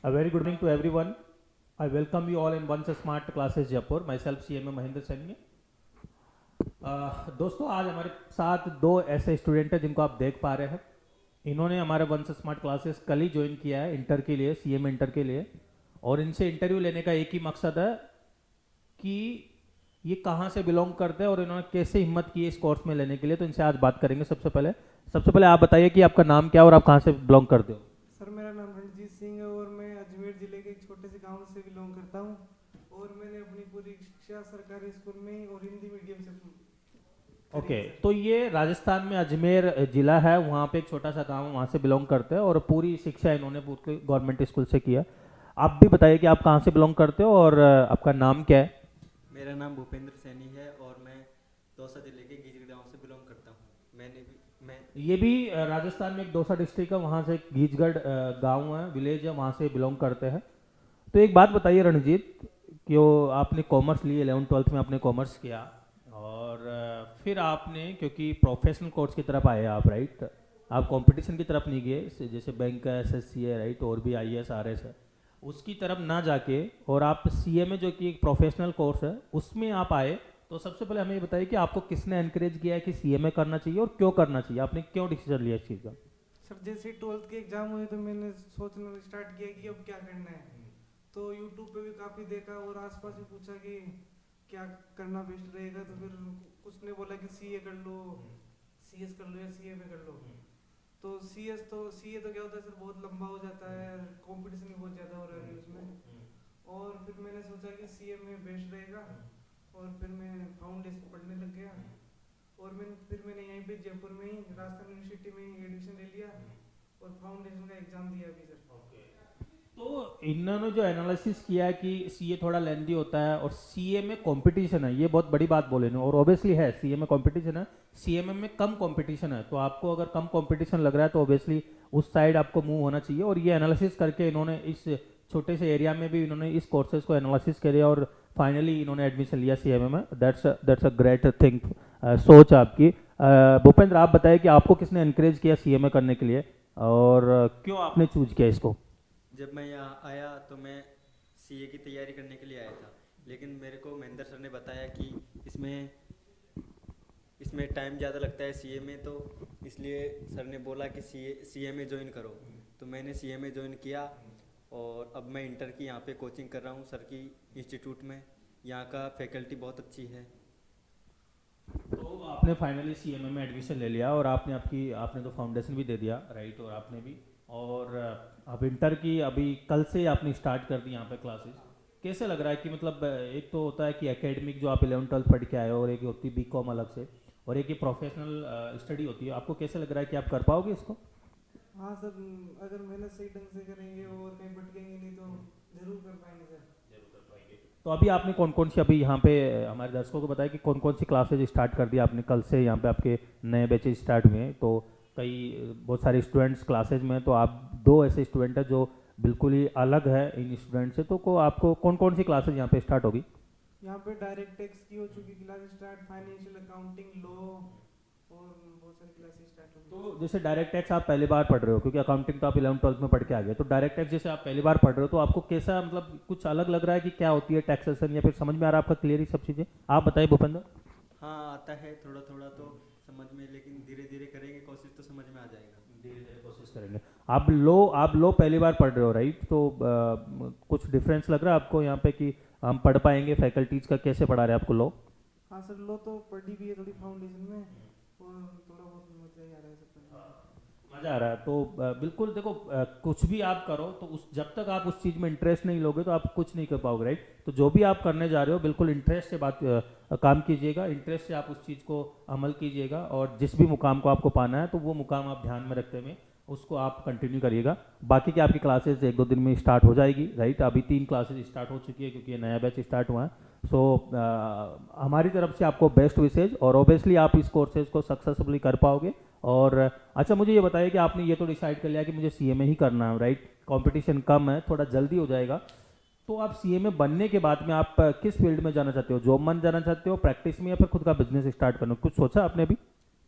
A very good evening to everyone. I welcome you all in Once Smart Classes Jaipur. Myself CMA Mahinder Sani. दोस्तों आज हमारे साथ दो ऐसे student हैं जिनको आप देख पा रहे हैं. इन्होंने हमारे वंस स्मार्ट क्लासेस कल ही ज्वाइन किया है इंटर के लिए, सीएम इंटर के लिए. और इनसे इंटरव्यू लेने का एक ही मकसद है कि ये कहाँ से बिलोंग करते हैं और इन्होंने कैसे हिम्मत की है इस कोर्स में लेने के लिए. तो इनसे आज बात करेंगे. सबसे पहले आप बताइए कि आपका नाम क्या है और आप कहाँ से बिलोंग करते हो. सर मेरा नाम रणजीत सिंह है और मैं अजमेर ज़िले के एक छोटे से गांव से बिलोंग करता हूं और मैंने अपनी पूरी शिक्षा सरकारी स्कूल में ही और हिंदी मीडियम से करी ओके है सर। तो ये राजस्थान में अजमेर जिला है, वहाँ पे एक छोटा सा गांव है, वहाँ से बिलोंग करते हैं और पूरी शिक्षा इन्होंने पूरी गवर्नमेंट स्कूल से किया. आप भी बताइए कि आप कहाँ से बिलोंग करते हो और आपका नाम क्या है. मेरा नाम भूपेंद्र सैनी है और मैं दौसा जिले के गिजरी गांव से बिलोंग करता हूँ। मैं ये भी राजस्थान में एक दौसा डिस्ट्रिक्ट है, वहाँ से एक गीजगढ़ गांव है, विलेज है, वहाँ से बिलोंग करते हैं. तो एक बात बताइए रणजीत, कि वो आपने कॉमर्स लिए, 11th-12th में आपने कॉमर्स किया और फिर आपने, क्योंकि प्रोफेशनल कोर्स की तरफ आए आप, राइट, आप कंपटीशन की तरफ नहीं गए, जैसे बैंक का एसएससी है, राइट, और भी आईएएस आरएस है, उसकी तरफ ना जाके और आप सीएमए जो कि एक प्रोफेशनल कोर्स है उसमें आप आए. तो सबसे पहले हमें ये बताइए कि आपको किसने एनकरेज किया है कि सीएमए करना चाहिए और क्यों करना चाहिए, आपने क्यों डिसीजन लिया इस चीज़ का. सर जैसे ही 12th के एग्ज़ाम हुए तो मैंने सोचना स्टार्ट किया कि अब क्या करना है. तो यूट्यूब पे भी काफ़ी देखा और आसपास भी पूछा कि क्या करना बेस्ट रहेगा. तो फिर कुछ ने बोला कि सीए कर लो, सीएस कर लो या सीएमए कर लो. तो सीए तो क्या होता है सर, बहुत लंबा हो जाता है, कंपटीशन भी बहुत ज़्यादा हो रहा है उसमें. और फिर मैंने सोचा कि सीएमए बेस्ट रहेगा और फिर मैं फाउंडेशन पढ़ने लग गया. और मैंने यहीं पे जयपुर में ही राजस्थान यूनिवर्सिटी में ही एडमिशन ले लिया और फाउंडेशन का एग्ज़ाम दिया अभी सर. तो इन्होंने जो एनालिसिस किया है कि सीए थोड़ा लेंदी होता है और सीए में कंपटीशन है, ये बहुत बड़ी बात बोले ना, और ऑब्वियसली है सीए में कंपटीशन है, सीएमए में कम कंपटीशन है. तो आपको अगर कम कंपटीशन लग रहा है तो ऑब्वियसली उस साइड आपको मूव होना चाहिए. और ये एनालिसिस करके इन्होंने इस छोटे से एरिया में भी इन्होंने इस कोर्सेज को एनालिसिस किया और फाइनली इन्होंने एडमिशन लिया सीएमए में. दैट्स अ ग्रेट थिंग, सोच आपकी. भूपेंद्र, आप बताइए कि आपको किसने एनकरेज किया सीएमए करने के लिए और क्यों आपने चूज किया इसको. जब मैं यहाँ आया तो मैं सीए की तैयारी करने के लिए आया था, लेकिन मेरे को महेंद्र सर ने बताया कि इसमें इसमें टाइम ज़्यादा लगता है सीए में, तो इसलिए सर ने बोला कि सीए में ज्वाइन करो. तो मैंने सीए में ज्वाइन किया और अब मैं इंटर की यहाँ पे कोचिंग कर रहा हूँ सर की इंस्टीट्यूट में. यहाँ का फैकल्टी बहुत अच्छी है. तो आपने फाइनली सीएमए में एडमिशन ले लिया और आपने तो फाउंडेशन भी दे दिया, राइट, और आपने भी, और अब इंटर की अभी कल से आपने स्टार्ट कर दी यहाँ पे क्लासेस. कैसे लग रहा है कि मतलब एक तो होता है कि एकेडमिक जो आप 11th-12th पढ़ के आए हो और एक होती है बीकॉम अलग से और एक ये प्रोफेशनल स्टडी होती है, आपको कैसे लग रहा है कि आप कर पाओगे इसको. हाँ सर, अगर मेहनत सही ढंग से करेंगे और कहीं भटकेंगे नहीं तो ज़रूर कर पाएंगे सर. तो अभी आपने कौन कौन सी, अभी यहाँ पे हमारे दर्शकों को बताया कि कौन कौन सी क्लासेज स्टार्ट कर दी आपने कल से, यहाँ पे आपके नए बैचेज स्टार्ट हुए हैं. तो बहुत सारे स्टूडेंट्स क्लासेज में हैं, तो आप दो ऐसे स्टूडेंट हैं जो बिल्कुल ही अलग है इन स्टूडेंट से. तो आपको कौन कौन सी क्लासेज यहाँ पे स्टार्ट होगी. यहाँ पे डायरेक्ट टैक्स की हो चुकी class start, financial accounting, law और बहुत सारी क्लासेस स्टार्ट हो गई. तो जैसे डायरेक्ट टैक्स आप पहली बार पढ़ रहे हो, क्योंकि अकाउंटिंग तो आप 11th-12th में पढ़ के आ गए, तो डायरेक्ट टैक्स जैसे आप पहली बार पढ़ रहे हो तो आपको कैसा, मतलब कुछ अलग लग रहा है कि क्या होती है टैक्सेशन, या फिर समझ में आ रहा है आपका क्लियर ही सब चीज़ें. आप बताइए भूपेंद्र. हाँ आता है थोड़ा थोड़ा तो समझ में, लेकिन धीरे धीरे करेंगे कोशिश तो समझ में आ जाएगा. धीरे धीरे कोशिश करेंगे. आप लो पहली बार पढ़ रहे हो, राइट, तो कुछ डिफरेंस लग रहा है आपको यहाँ पे कि हम पढ़ पाएंगे, फैकल्टीज का कैसे पढ़ा रहे हैं आपको लो. हाँ सर, लॉ तो पढ़ी भी है थोड़ी फाउंडेशन में और थोड़ा बहुत मजा ही आ रहा है सब पढ़ने में. मज़ा आ रहा है. तो बिल्कुल देखो, कुछ भी आप करो तो उस जब तक आप उस चीज़ में इंटरेस्ट नहीं लोगे तो आप कुछ नहीं कर पाओगे, राइट. तो जो भी आप करने जा रहे हो बिल्कुल इंटरेस्ट से काम कीजिएगा, इंटरेस्ट से आप उस चीज़ को अमल कीजिएगा और जिस भी मुकाम को आपको पाना है तो वो मुकाम आप ध्यान में रखते हुए उसको आप कंटिन्यू करिएगा. बाकी की आपकी क्लासेस 1-2 दिन में स्टार्ट हो जाएगी, राइट. अभी 3 क्लासेस स्टार्ट हो चुकी है क्योंकि ये नया बैच स्टार्ट हुआ है. सो हमारी तरफ से आपको बेस्ट विशेज और ऑब्वियसली आप इस कोर्सेज को सक्सेसफुली कर पाओगे. और अच्छा, मुझे ये बताइए कि आपने ये तो डिसाइड कर लिया कि मुझे सीएमए ही करना है, राइट, कंपटीशन कम है, थोड़ा जल्दी हो जाएगा. तो आप सीएमए बनने के बाद में आप किस फील्ड में जाना चाहते हो, जॉब में जाना चाहते हो, प्रैक्टिस में, या फिर खुद का बिजनेस स्टार्ट करना, कुछ सोचा आपने अभी.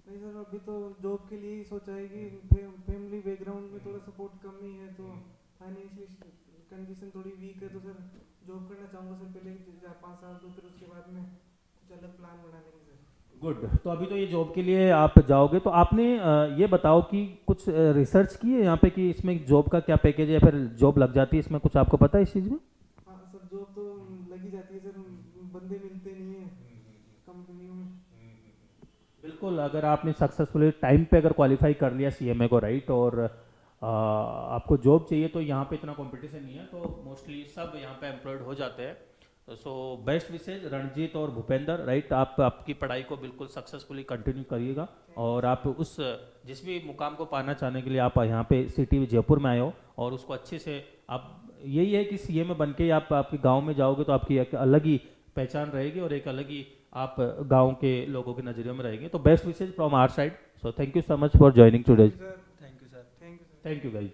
नहीं सर, अभी तो जॉब के लिए ही सोचा है कि फैमिली बैकग्राउंड में थोड़ा सपोर्ट कम ही है तो फाइनेंशियल कंडीशन थोड़ी वीक है, तो सर जॉब करना चाहूँगा सर, पहले 4-5 साल, तो फिर उसके बाद में कुछ अलग प्लान बना लेंगे सर। गुड। तो अभी तो ये जॉब के लिए आप जाओगे, तो आपने ये बताओ कि कुछ रिसर्च की है यहाँ पे कि इसमें जॉब का क्या पैकेज है या फिर जॉब लग जाती है इसमें, कुछ आपको पता है इस चीज़ में? हाँ सर, जॉब तो लगी जाती है सर, बंदे मिलते नहीं है कंपनियों में। बिल्कुल, अगर आपने सक्सेसफुली टाइम पे अगर क्वालिफाई कर लिया सीएमए को, राइट, और आपको जॉब चाहिए, तो यहाँ पे इतना कंपटीशन नहीं है, तो मोस्टली सब यहाँ पे एम्प्लॉयड हो जाते हैं। सो बेस्ट विशेज रणजीत और भूपेंद्र, राइट, आप आपकी पढ़ाई को बिल्कुल सक्सेसफुली कंटिन्यू करिएगा, और आप उस जिस भी मुकाम को पाना चाहने के लिए आप यहाँ पे सिटी जयपुर में आए हो, और उसको अच्छे से आप, यही है कि सीएमए बन के आप आपके गाँव में जाओगे तो आपकी एक अलग ही पहचान रहेगी और एक अलग ही आप गांव के लोगों के नज़रिए में रहेंगे। तो best wishes from our side. So thank you so much for joining today. Sir thank you sir. Thank you sir. Thank you guys.